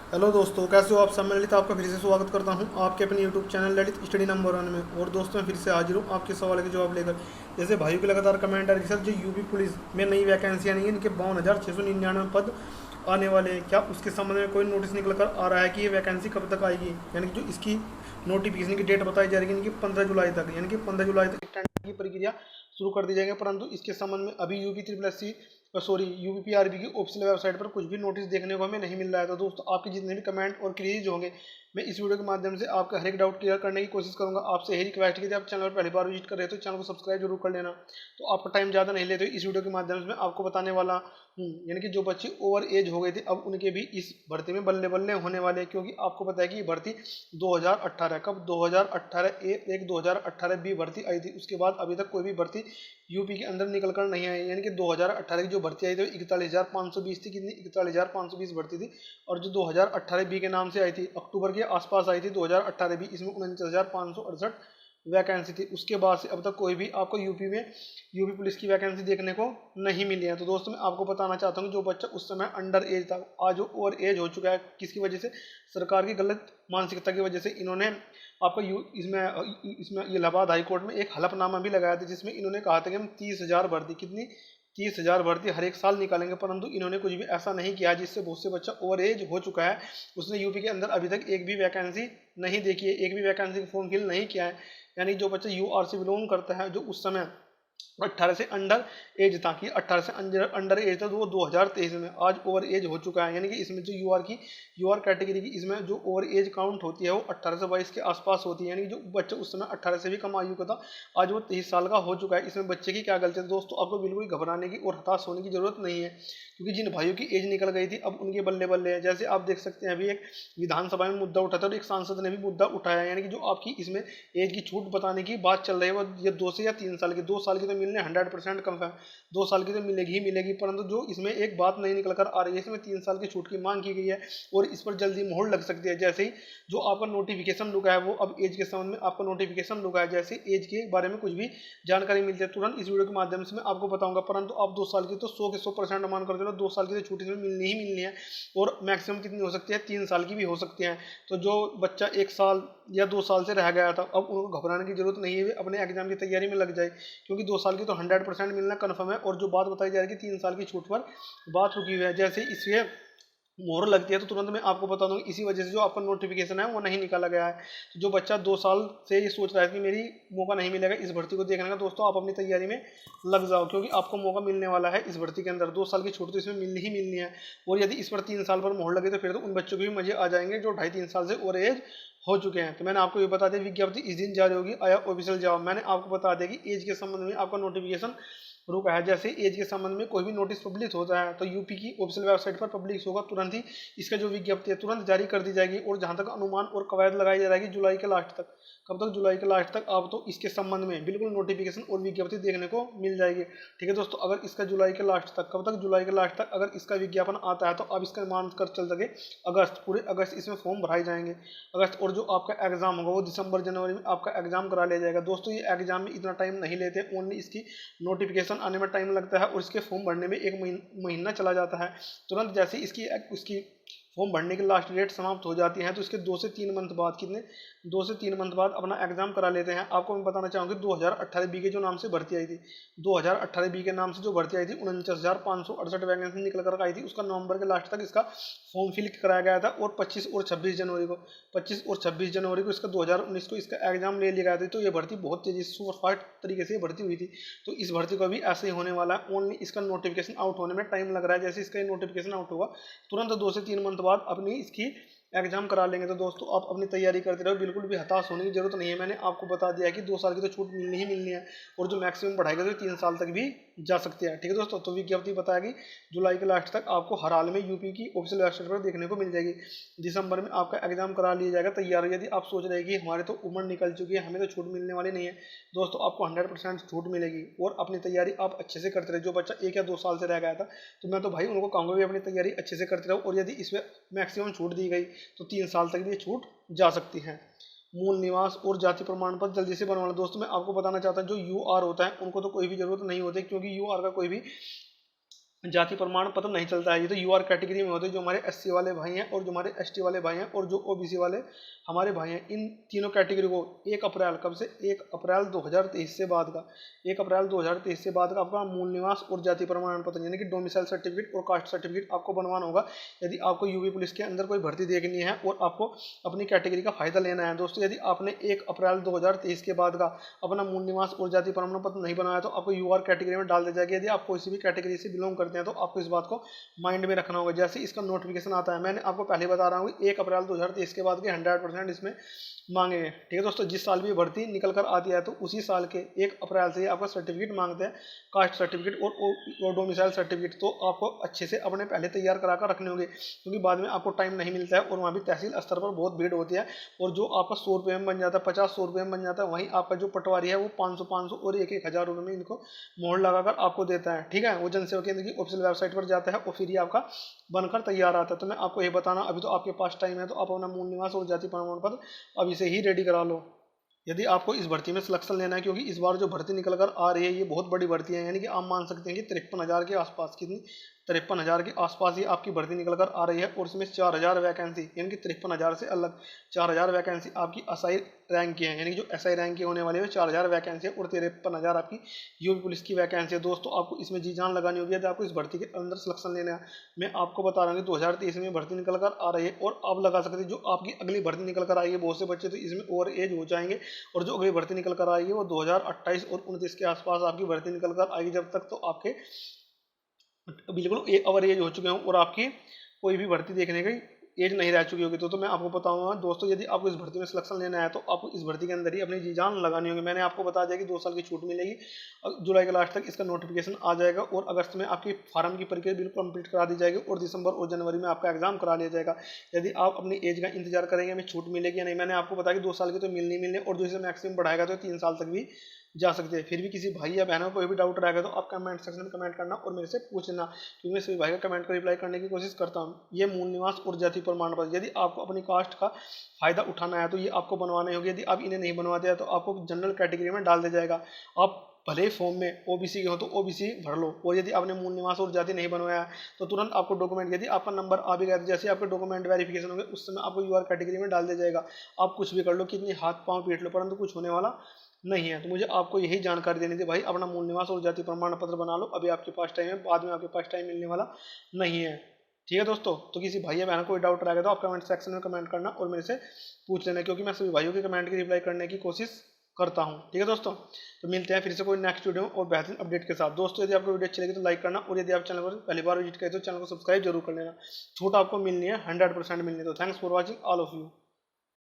Hello दोस्तों, कैसे हो आप सब। मैं ललित आपका फिर से स्वागत करता हूं आपके अपने YouTube channel Lalit study number 1 में। और दोस्तों, मैं फिर से हाजिर हूं आपके सवाल के जवाब लेकर। जैसे भाइयों के लगातार कमेंट आ रहे कि सर जो यूपी पुलिस में नई वैकेंसियां नहीं है, इनके 52,699 पद आने वाले हैं, क्या उसके संबंध में कोई नोटिस निकल कर आ रहा है कि ये वैकेंसी कब तक आएगी। यानी कि जो इसकी नोटिफिकेशन की डेट बताई जा रही है इनकी 15 जुलाई तक, यानी कि 15 जुलाई तक टेंडर की प्रक्रिया शुरू कर दी जाएगी। परंतु इसके संबंध में अभी UP triple S C sorry UPPRB की ऑफिशियल वेबसाइट पर कुछ भी नोटिस देखने को हमें नहीं मिल रहा है। तो दोस्तों, आपके जितने भी कमेंट और क्वेरीज होंगे, मैं इस वीडियो के माध्यम से आपका हर एक डाउट क्लियर करने की कोशिश करूंगा। आपसे यही रिक्वेस्ट है कि आप चैनल पर पहली बार विजिट कर रहे हो तो चैनल को सब्सक्राइब जरूर कर लेना। तो आपका टाइम ज़्यादा नहीं लेते, इस वीडियो के माध्यम से मैं आपको बताने वाला हूँ। यानी कि जो बच्चे ओवर एज हो गए थे, अब उनके भी इस भर्ती में बल्ले बल्ले होने वाले हैं। क्योंकि आपको पता है कि ये भर्ती 2018 कब 2018 एक 2018 बी भर्ती आई थी। उसके बाद अभी तक कोई भी भर्ती यूपी के अंदर निकल कर नहीं आई। यानी कि 2018 की जो भर्ती आई थी 41,520 थी। कितनी? 41,520 भर्ती थी। और जो 2018 बी के नाम से आई थी, अक्टूबर के आसपास आई थी 2018 बी, इसमें 49,568 वैकेंसी थी। उसके बाद से अब तक कोई भी आपको यूपी में यूपी पुलिस की वैकेंसी देखने को नहीं मिली है। तो दोस्तों, मैं आपको बताना चाहता हूँ, जो बच्चा उस समय अंडर एज था, आज वो ओवर एज हो चुका है। किसकी वजह से? सरकार की गलत मानसिकता की वजह से इन्होंने आपका इसमें इलाहाबाद हाई कोर्ट में एक हलफनामा भी लगाया था, जिसमें इन्होंने कहा था कि हम 30,000 भर्ती, कितनी? 30,000 भर्ती हर एक साल निकालेंगे। परंतु इन्होंने कुछ भी ऐसा नहीं किया, जिससे बहुत से बच्चा ओवर एज हो चुका है, उसने यूपी के अंदर अभी तक एक भी वैकेंसी नहीं देखी है, एक भी वैकेंसी का फॉर्म फिल नहीं किया है। यानी जो बच्चा यूआर से बिलोंग करता है, जो उस समय 18 से अंडर एज था, कि 18 से अंडर एज था, तो वो 2023 में आज ओवर एज हो चुका है। यानी कि इसमें जो यूआर कैटेगरी की इसमें जो ओवर एज काउंट होती है वो 18 से 22 के आसपास होती है। यानी कि जो बच्चा उस समय 18 से भी कम आयु का था, आज वो 23 साल का हो चुका है। इसमें बच्चे की क्या गलती है? दोस्तों, आपको बिल्कुल घबराने की और हताश होने की जरूरत नहीं है। क्योंकि जिन भाइयों की एज निकल गई थी, अब उनके बल्ले बल्ले है। जैसे आप देख सकते हैं, अभी एक विधानसभा में मुद्दा उठा था और एक सांसद ने भी मुद्दा उठाया। यानी कि जो आपकी इसमें एज की छूट बताने की बात चल रही है, वो ये 2 से या 3 साल की, 2 साल की तो मिलने 100% कंफर्म, 2 साल की तो मिलेगी ही मिलेगी। परंतु जो इसमें एक बात नहीं निकल कर आ रही है, इसमें 3 साल की छूट की मांग की गई है और इस पर जल्दी मोहर लग सकती है। जैसे ही जो आपका नोटिफिकेशन रुका है, वो अब एज के संबंध में आपका नोटिफिकेशन रुका है, जैसे एज के बारे में कुछ भी जानकारी मिलती है तुरंत इस वीडियो के माध्यम से मैं आपको बताऊंगा। परंतु आप 2 साल की तो 100 के 100% मान कर चलो, 2 साल की तो छूट इसमें मिलनी ही मिलनी है। और मैक्सिमम कितनी हो सकती है? 3 साल की भी हो सकती है। तो जो बच्चा 1 साल या 2 साल से रह गया था, अब उनको घबराने की जरूरत नहीं है, वे अपने एग्जाम की तैयारी में लग जाए। क्योंकि 2 साल की तो 100% मिलना कन्फर्म है। और जो बात बताई जा रही है कि 3 साल की छूट पर बात रुकी हुई है, जैसे इसलिए मोहर लगती है तो तुरंत मैं आपको बता दूंगा, इसी वजह से जो आपका नोटिफिकेशन है वो नहीं निकाला गया है। तो जो बच्चा 2 साल से ये सोच रहा है कि मेरी मौका नहीं मिलेगा इस भर्ती को देखने का, दोस्तों आप अपनी तैयारी में लग जाओ। क्योंकि आपको मौका मिलने वाला है इस भर्ती के अंदर। 2 साल की छूट तो इसमें मिलनी ही मिलनी है। और यदि इस पर 3 साल पर मोहर लगे तो फिर तो उन बच्चों के भी मजे आ जाएंगे जो 2.5-3 साल से ओवर एज हो चुके हैं। तो मैंने आपको ये बता दिया, विज्ञप्ति इस दिन जारी होगी, आया ऑफिशियल जवाब। मैंने आपको बता दिया कि एज के संबंध में आपका नोटिफिकेशन रुका है। जैसे एज के संबंध में कोई भी नोटिस पब्लिक होता है तो यूपी की ऑफिशियल वेबसाइट पर पब्लिक होगा, तुरंत ही इसका जो विज्ञप्ति है तुरंत जारी कर दी जाएगी। और जहां तक अनुमान और कवायद लगाई जा रही है, जुलाई के लास्ट तक। कब तक? जुलाई के लास्ट तक आप तो इसके संबंध में बिल्कुल नोटिफिकेशन और विज्ञप्ति देखने को मिल जाएगी। ठीक है दोस्तों, अगर इसका जुलाई के लास्ट तक, कब तक? जुलाई के लास्ट तक अगर इसका विज्ञापन आता है तो अब इसका मान कर चल सके अगस्त, पूरे अगस्त इसमें फॉर्म भराए जाएंगे, अगस्त। और जो आपका एग्जाम होगा वो दिसंबर जनवरी में आपका एग्जाम करा लिया जाएगा। दोस्तों, ये एग्जाम में इतना टाइम नहीं लेते, ओनली इसकी नोटिफिकेशन आने में टाइम लगता है और इसके फॉर्म भरने में एक महीना चला जाता है। तुरंत जैसे इसकी उसकी फॉर्म भरने की लास्ट डेट समाप्त हो जाती है तो इसके 2 से 3 मंथ बाद, कितने? 2 से 3 मंथ बाद अपना एग्जाम करा लेते हैं। आपको मैं बताना चाहूँगी, 2018 बी के जो नाम से भर्ती आई थी, 2018 बी के नाम से जो भर्ती आई थी, 49,568 वैकेंसी निकल कर आई थी। उसका नवंबर के लास्ट तक इसका फॉर्म फिल कराया गया था। और 25 और 26 जनवरी को 25 और 26 जनवरी को इसका 2019 को इसका एग्जाम ले लिया गया था। तो ये भर्ती बहुत तेजी से सुपरफास्ट तरीके से भर्ती हुई थी। तो इस भर्ती को भी ऐसे ही होने वाला है, ओनली इसका नोटिफिकेशन आउट होने में टाइम लग रहा है। जैसे इसका नोटिफिकेशन आउट होगा, तुरंत 2 से 3 मंथ बाद अपनी इसकी एग्जाम करा लेंगे। तो दोस्तों, आप अपनी तैयारी करते रहो, बिल्कुल भी हताश होने की जरूरत नहीं है। मैंने आपको बता दिया कि 2 साल की तो छूट मिलनी ही मिलनी है। और जो मैक्सिमम बढ़ाएगा तो 3 साल तक भी जा सकती है। ठीक है दोस्तों, तो विज्ञप्ति बताएगी जुलाई के लास्ट तक आपको हर हाल में यूपी की ऑफिशियल वेबसाइट पर देखने को मिल जाएगी। दिसंबर में आपका एग्जाम करा लिया जाएगा तैयार। यदि आप सोच रहे हैं कि हमारे तो उम्र निकल चुकी है, हमें तो छूट मिलने वाली नहीं है, दोस्तों आपको 100% छूट मिलेगी। और अपनी तैयारी आप अच्छे से करते रहे। जो बच्चा 1 या 2 साल से रह गया था, तो मैं तो भाई उनको कहूँगा भी अपनी तैयारी अच्छे से करते रहो। और यदि इसमें मैक्सिमम छूट दी गई तो 3 साल तक भी ये छूट जा सकती है। मूल निवास और जाति प्रमाण पत्र जल्दी से बनवाना। दोस्तों, मैं आपको बताना चाहता हूँ, जो यूआर होता है उनको तो कोई भी जरूरत नहीं होती, क्योंकि यूआर का कोई भी जाति प्रमाण पत्र नहीं चलता है। ये तो यूआर कैटेगरी में होते हैं, जो हमारे एससी वाले भाई हैं और जो हमारे एसटी वाले भाई हैं और जो ओबीसी वाले हमारे भाई हैं। इन तीनों कैटेगरी को 1 अप्रैल कब से 1 अप्रैल 2023 से बाद का 1 अप्रैल 2023 से बाद का आपका मूल निवास और जाति प्रमाण पत्र यानी कि डोमिसाइल सर्टिफिकेट और कास्ट सर्टिफिकेट आपको बनवाना होगा यदि आपको यूपी पुलिस के अंदर कोई भर्ती देखनी है और आपको अपनी कैटेगरी का फायदा लेना है। दोस्तों, यदि आपने 1 अप्रैल 2023 के बाद का अपना मूल निवास और जाति प्रमाण पत्र नहीं बनाया तो आपको यूआर कैटेगरी में डाल दिया जाएगा। यदि आप कोई भी कैटेगरी से बिलोंग करते हैं तो आपको इस बात को माइंड में रखना होगा। जैसे इसका नोटिफिकेशन आता है, मैंने आपको पहले बता रहा हूँ 1 अप्रैल 2023 के बाद के 100% इसमें मांगेंगे। ठीक है दोस्तों, जिस साल भी भर्ती निकल कर आती है तो उसी साल के 1 अप्रैल से आपका सर्टिफिकेट मांगते हैं, कास्ट सर्टिफिकेट और डोमिसाइल सर्टिफिकेट। तो आपको अच्छे से अपने पहले तैयार करा कर रखने होंगे, क्योंकि बाद में आपको टाइम नहीं मिलता है और वहाँ भी तहसील स्तर पर बहुत भीड़ होती है। और जो आपका 100 रुपये में बन जाता है, 50-100 रुपये में बन जाता है, वहीं आपका जो पटवारी है वो 500 और 1-1000 रुपये में इनको मोहर लगाकर आपको देता है। ठीक है, वो जनसेवा केंद्र की ऑफिशियल वेबसाइट पर जाता है और फिर ये आपका बनकर तैयार आता है। तो मैं आपको ये बताना, अभी तो आपके पास टाइम है, तो आप अपना मूल निवास और जाति प्रमाण पत्र अभी से ही रेडी करा लो यदि आपको इस भर्ती में सिलेक्शन लेना है। क्योंकि इस बार जो भर्ती निकल कर आ रही है ये बहुत बड़ी भर्ती है, यानी कि आप मान सकते हैं कि 53,000 के आसपास, कितनी 53,000 के आसपास ही आपकी भर्ती निकल कर आ रही है। और इसमें 4,000 वैकेंसी, यानी कि 53,000 से अलग 4,000 वैकेंसी आपकी एसआई रैंक की है, यानी कि जो एसआई रैंक की होने वाली है 4,000 वैकेंसी है और 53,000 आपकी यूपी पुलिस की वैकेंसी है। दोस्तों, आपको इसमें जी जान लगानी होगी यदि आपको इस भर्ती के अंदर सिलेक्शन लेना है। मैं आपको बता रहा हूँ कि 2023 में भर्ती निकल कर आ रही है और आप लगा सकते हैं जो आपकी अगली भर्ती निकल कर आई है, बहुत से बच्चे तो इसमें ओवर एज हो जाएंगे और जो अगली भर्ती निकल कर आएगी वो 2028 और 29 के आसपास आपकी भर्ती निकल कर आएगी। जब तक तो आपके बिल्कुल ओवर एज हो चुके हों और आपकी कोई भी भर्ती देखने की एज नहीं रह चुकी होगी। तो मैं आपको बताऊंगा दोस्तों, यदि आपको इस भर्ती में सिलेक्शन लेना है तो आपको इस भर्ती के अंदर ही अपनी जी जान लगानी होगी। मैंने आपको बता दिया कि 2 साल की छूट मिलेगी, जुलाई के लास्ट तक इसका नोटिफिकेशन आ जाएगा और अगस्त में आपकी फार्म की प्रक्रिया बिल्कुल कंप्लीट करा दी जाएगी और दिसंबर और जनवरी में आपका एग्जाम करा लिया जाएगा। यदि आप अपनी एज का इंतजार करेंगे हमें छूट मिलेगी या नहीं, मैंने आपको बताया कि 2 साल की तो मिलनी और जो इसे मैक्सिमम बढ़ाएगा तो 3 साल तक भी जा सकते हैं। फिर भी किसी भाई या बहनों को कोई भी डाउट रहेगा तो आप कमेंट सेक्शन में कमेंट करना और मेरे से पूछना, क्योंकि मैं सभी भाई का कमेंट को रिप्लाई करने की कोशिश करता हूँ। ये मूल निवास और जाति प्रमाण पत्र यदि आपको अपनी कास्ट का फायदा उठाना है तो ये आपको बनवाने होंगे। यदि आप इन्हें नहीं बनवाते हैं तो आपको जनरल कैटेगरी में डाल दिया जाएगा। आप भले ही फॉर्म में ओबीसी के हो तो ओबीसी भर लो, और यदि आपने मूल निवास और जाति नहीं बनवाया तो तुरंत आपको डॉक्यूमेंट, यदि आपका नंबर आ भी गया तो जैसे आपके डॉक्यूमेंट वेरिफिकेशन होंगे उस समय आपको यूआर कैटेगरी में डाल दिया जाएगा। आप कुछ भी कर लो, कितनी हाथ पांव पीट लो, परंतु कुछ होने वाला नहीं है। तो मुझे आपको यही जानकारी देनी थी भाई, अपना मूल निवास और जाति प्रमाण पत्र बना लो, अभी आपके पास टाइम है, बाद में आपके पास टाइम मिलने वाला नहीं है। ठीक है दोस्तों, तो किसी भाई या बहन को कोई डाउट रहेगा तो आप कमेंट सेक्शन में कमेंट करना और मेरे से पूछ लेना, क्योंकि मैं सभी भाइयों के कमेंट की रिप्लाई करने की कोशिश करता हूँ। ठीक है दोस्तों, तो मिलते हैं फिर से कोई नेक्स्ट वीडियो और बेहतरीन अपडेट के साथ। दोस्तों, यदि आपको वीडियो अच्छी लगी तो लाइक करना और यदि आप चैनल पर पहली बार विजिट करें तो चैनल को सब्सक्राइब जरूर कर लेना। छूट आपको मिलनी है, 100% मिलनी है। तो thanks for watching all of you.